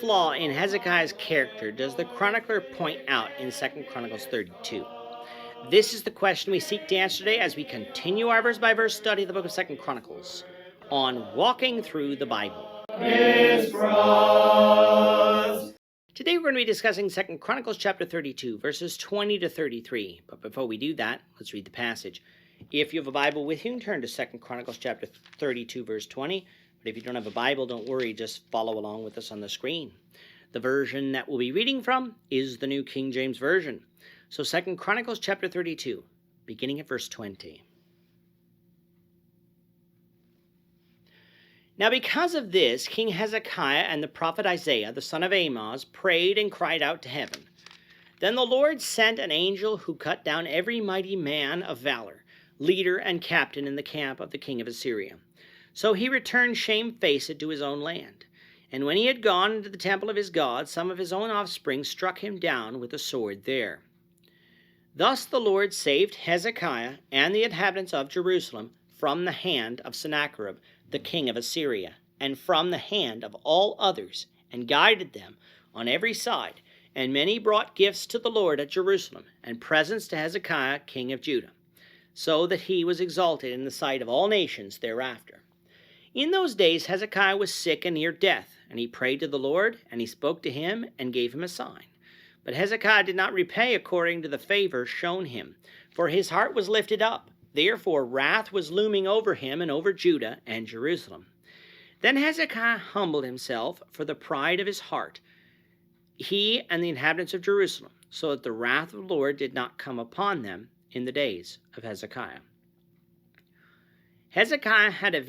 flaw in Hezekiah's character does the chronicler point out in 2 Chronicles 32? This is the question we seek to answer today as we continue our verse-by-verse study of the book of 2 Chronicles on Walking Through the Bible. Today we're going to be discussing 2 Chronicles chapter 32, verses 20 to 33. But before we do that, let's read the passage. If you have a Bible with you, turn to 2 Chronicles chapter 32, verse 20. But if you don't have a Bible, don't worry, just follow along with us on the screen. The version that we'll be reading from is the New King James Version. So 2 Chronicles chapter 32, beginning at verse 20. Now because of this, King Hezekiah and the prophet Isaiah, the son of Amoz, prayed and cried out to heaven. Then the Lord sent an angel who cut down every mighty man of valor, leader and captain in the camp of the king of Assyria. So he returned shamefaced to his own land. And when he had gone into the temple of his God, some of his own offspring struck him down with a sword there. Thus the Lord saved Hezekiah and the inhabitants of Jerusalem from the hand of Sennacherib, the king of Assyria, and from the hand of all others, and guided them on every side. And many brought gifts to the Lord at Jerusalem, and presents to Hezekiah, king of Judah, so that he was exalted in the sight of all nations thereafter. In those days Hezekiah was sick and near death, and he prayed to the Lord, and he spoke to him, and gave him a sign. But Hezekiah did not repay according to the favor shown him, for his heart was lifted up. Therefore wrath was looming over him and over Judah and Jerusalem. Then Hezekiah humbled himself for the pride of his heart, he and the inhabitants of Jerusalem, so that the wrath of the Lord did not come upon them in the days of Hezekiah. Hezekiah had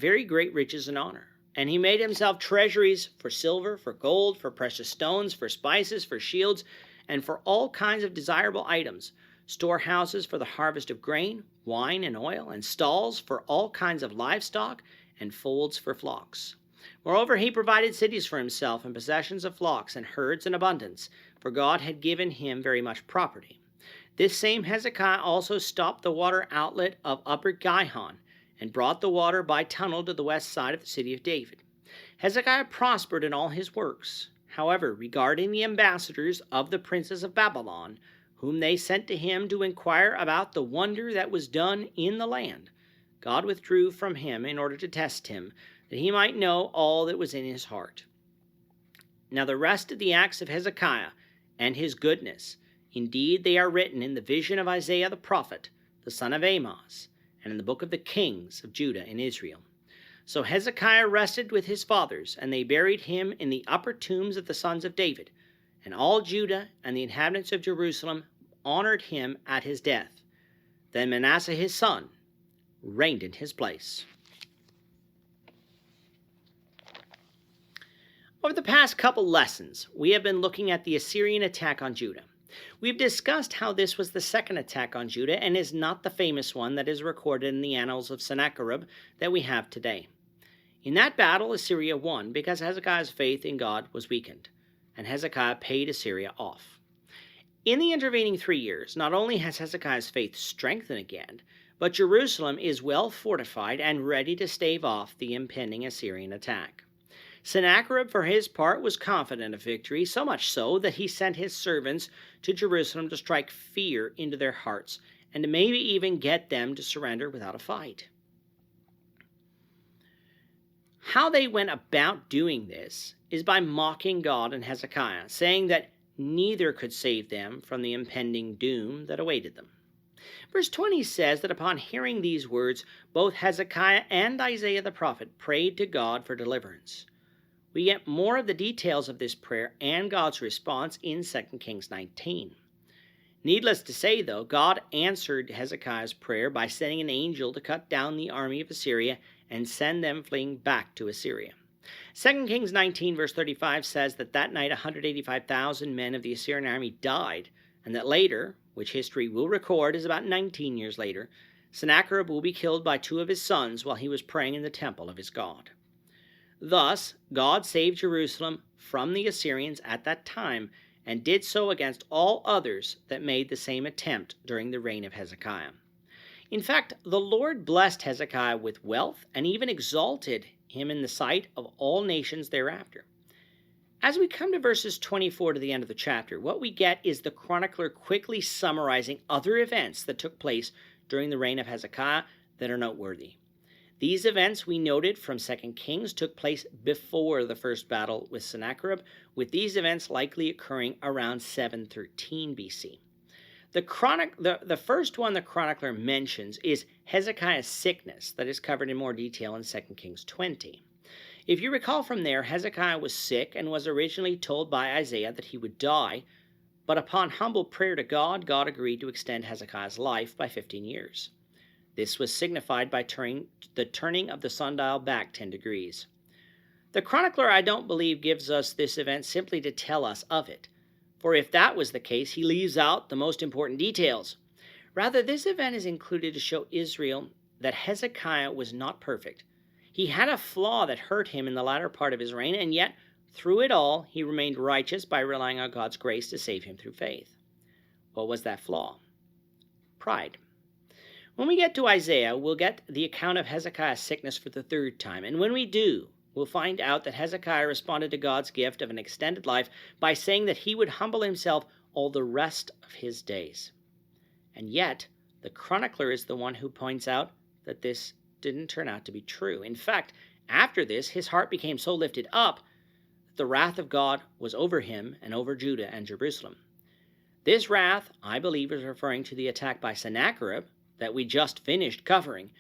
very great riches and honor, and he made himself treasuries for silver, for gold, for precious stones, for spices, for shields, and for all kinds of desirable items, storehouses for the harvest of grain, wine, and oil, and stalls for all kinds of livestock, and folds for flocks. Moreover, he provided cities for himself, and possessions of flocks and herds in abundance, for God had given him very much property. This same Hezekiah also stopped the water outlet of Upper Gihon, and brought the water by tunnel to the west side of the city of David. Hezekiah prospered in all his works. However, regarding the ambassadors of the princes of Babylon, whom they sent to him to inquire about the wonder that was done in the land, God withdrew from him in order to test him, that he might know all that was in his heart. Now the rest of the acts of Hezekiah and his goodness, indeed they are written in the vision of Isaiah the prophet, the son of Amoz, and in the book of the kings of Judah and Israel. So Hezekiah rested with his fathers, and they buried him in the upper tombs of the sons of David. And all Judah and the inhabitants of Jerusalem honored him at his death. Then Manasseh his son reigned in his place. Over the past couple lessons, we have been looking at the Assyrian attack on Judah. We've discussed how this was the second attack on Judah and is not the famous one that is recorded in the annals of Sennacherib that we have today. In that battle, Assyria won because Hezekiah's faith in God was weakened, and Hezekiah paid Assyria off. In the intervening 3 years, not only has Hezekiah's faith strengthened again, but Jerusalem is well fortified and ready to stave off the impending Assyrian attack. Sennacherib, for his part, was confident of victory, so much so that he sent his servants to Jerusalem to strike fear into their hearts and to maybe even get them to surrender without a fight. How they went about doing this is by mocking God and Hezekiah, saying that neither could save them from the impending doom that awaited them. Verse 20 says that upon hearing these words, both Hezekiah and Isaiah the prophet prayed to God for deliverance. We get more of the details of this prayer and God's response in 2 Kings 19. Needless to say, though, God answered Hezekiah's prayer by sending an angel to cut down the army of Assyria and send them fleeing back to Assyria. 2 Kings 19 verse 35 says that night 185,000 men of the Assyrian army died, and that later, which history will record is about 19 years later, Sennacherib will be killed by 2 of his sons while he was praying in the temple of his God. Thus, God saved Jerusalem from the Assyrians at that time, and did so against all others that made the same attempt during the reign of Hezekiah. In fact, the Lord blessed Hezekiah with wealth and even exalted him in the sight of all nations thereafter. As we come to verses 24 to the end of the chapter, what we get is the chronicler quickly summarizing other events that took place during the reign of Hezekiah that are noteworthy. These events we noted from 2 Kings took place before the first battle with Sennacherib, with these events likely occurring around 713 BC. The first one the chronicler mentions is Hezekiah's sickness that is covered in more detail in 2 Kings 20. If you recall from there, Hezekiah was sick and was originally told by Isaiah that he would die, but upon humble prayer to God, God agreed to extend Hezekiah's life by 15 years. This was signified by the turning of the sundial back 10 degrees. The chronicler, I don't believe, gives us this event simply to tell us of it, for if that was the case, he leaves out the most important details. Rather, this event is included to show Israel that Hezekiah was not perfect. He had a flaw that hurt him in the latter part of his reign, and yet, through it all, he remained righteous by relying on God's grace to save him through faith. What was that flaw? Pride. When we get to Isaiah, we'll get the account of Hezekiah's sickness for the third time, and when we do, we'll find out that Hezekiah responded to God's gift of an extended life by saying that he would humble himself all the rest of his days. And yet, the chronicler is the one who points out that this didn't turn out to be true. In fact, after this, his heart became so lifted up that the wrath of God was over him and over Judah and Jerusalem. This wrath, I believe, is referring to the attack by Sennacherib that we just finished covering,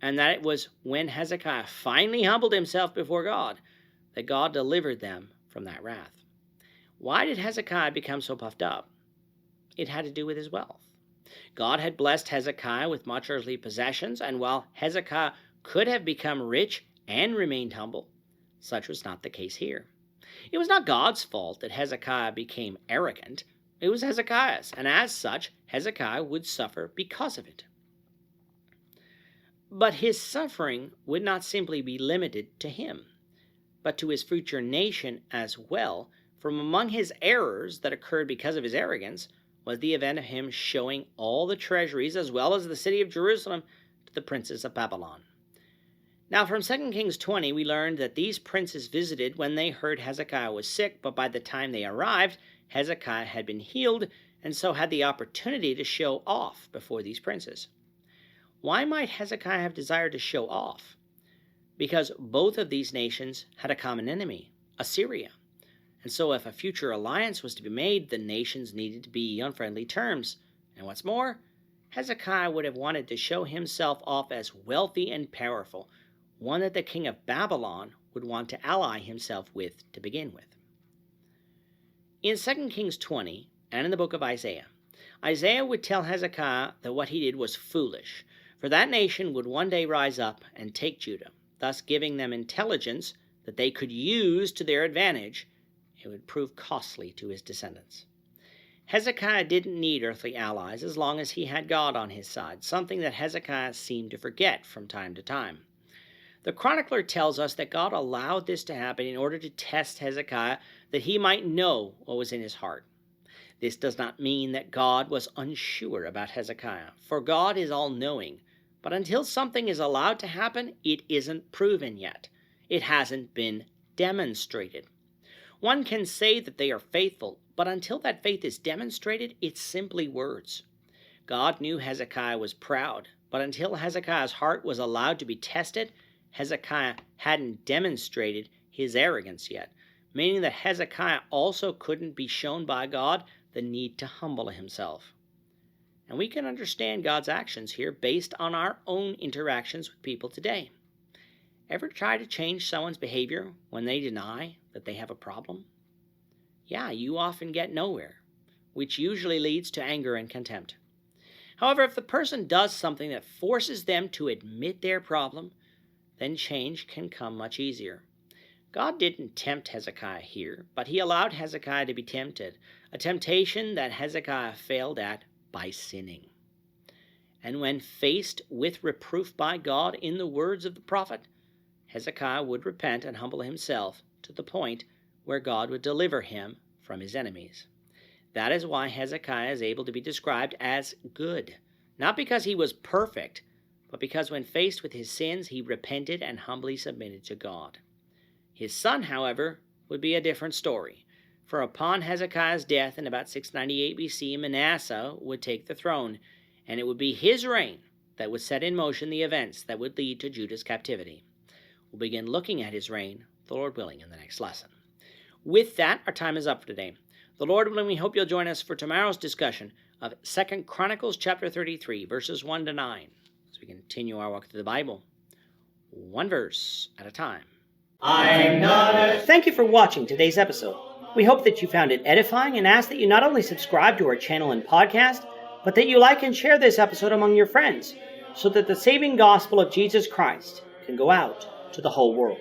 and that it was when Hezekiah finally humbled himself before God that God delivered them from that wrath. Why did Hezekiah become so puffed up? It had to do with his wealth. God had blessed Hezekiah with much earthly possessions, and while Hezekiah could have become rich and remained humble, such was not the case here. It was not God's fault that Hezekiah became arrogant. It was Hezekiah's, and as such, Hezekiah would suffer because of it. But his suffering would not simply be limited to him, but to his future nation as well. From among his errors that occurred because of his arrogance was the event of him showing all the treasuries as well as the city of Jerusalem to the princes of Babylon. Now from 2 Kings 20 we learned that these princes visited when they heard Hezekiah was sick, but by the time they arrived, Hezekiah had been healed and so had the opportunity to show off before these princes. Why might Hezekiah have desired to show off? Because both of these nations had a common enemy, Assyria. And so if a future alliance was to be made, the nations needed to be on friendly terms. And what's more, Hezekiah would have wanted to show himself off as wealthy and powerful, one that the king of Babylon would want to ally himself with to begin with. In 2 Kings 20 and in the book of Isaiah, Isaiah would tell Hezekiah that what he did was foolish, for that nation would one day rise up and take Judah, thus giving them intelligence that they could use to their advantage. It would prove costly to his descendants. Hezekiah didn't need earthly allies as long as he had God on his side, something that Hezekiah seemed to forget from time to time. The chronicler tells us that God allowed this to happen in order to test Hezekiah, that he might know what was in his heart. This does not mean that God was unsure about Hezekiah, for God is all-knowing, but until something is allowed to happen, it isn't proven yet. It hasn't been demonstrated. One can say that they are faithful, but until that faith is demonstrated, it's simply words. God knew Hezekiah was proud, but until Hezekiah's heart was allowed to be tested, Hezekiah hadn't demonstrated his arrogance yet, meaning that Hezekiah also couldn't be shown by God the need to humble himself. And we can understand God's actions here based on our own interactions with people today. Ever try to change someone's behavior when they deny that they have a problem? Yeah, you often get nowhere, which usually leads to anger and contempt. However, if the person does something that forces them to admit their problem, then change can come much easier. God didn't tempt Hezekiah here, but he allowed Hezekiah to be tempted, a temptation that Hezekiah failed at by sinning. And when faced with reproof by God in the words of the prophet, Hezekiah would repent and humble himself to the point where God would deliver him from his enemies. That is why Hezekiah is able to be described as good, not because he was perfect, but because when faced with his sins, he repented and humbly submitted to God. His son, however, would be a different story. For upon Hezekiah's death in about 698 BC, Manasseh would take the throne, and it would be his reign that would set in motion the events that would lead to Judah's captivity. We'll begin looking at his reign, the Lord willing, in the next lesson. With that, our time is up for today. The Lord willing, we hope you'll join us for tomorrow's discussion of 2 Chronicles chapter 33, verses 1 to 9, as we continue our walk through the Bible, one verse at a time. Thank you for watching today's episode. We hope that you found it edifying and ask that you not only subscribe to our channel and podcast, but that you like and share this episode among your friends, so that the saving gospel of Jesus Christ can go out to the whole world.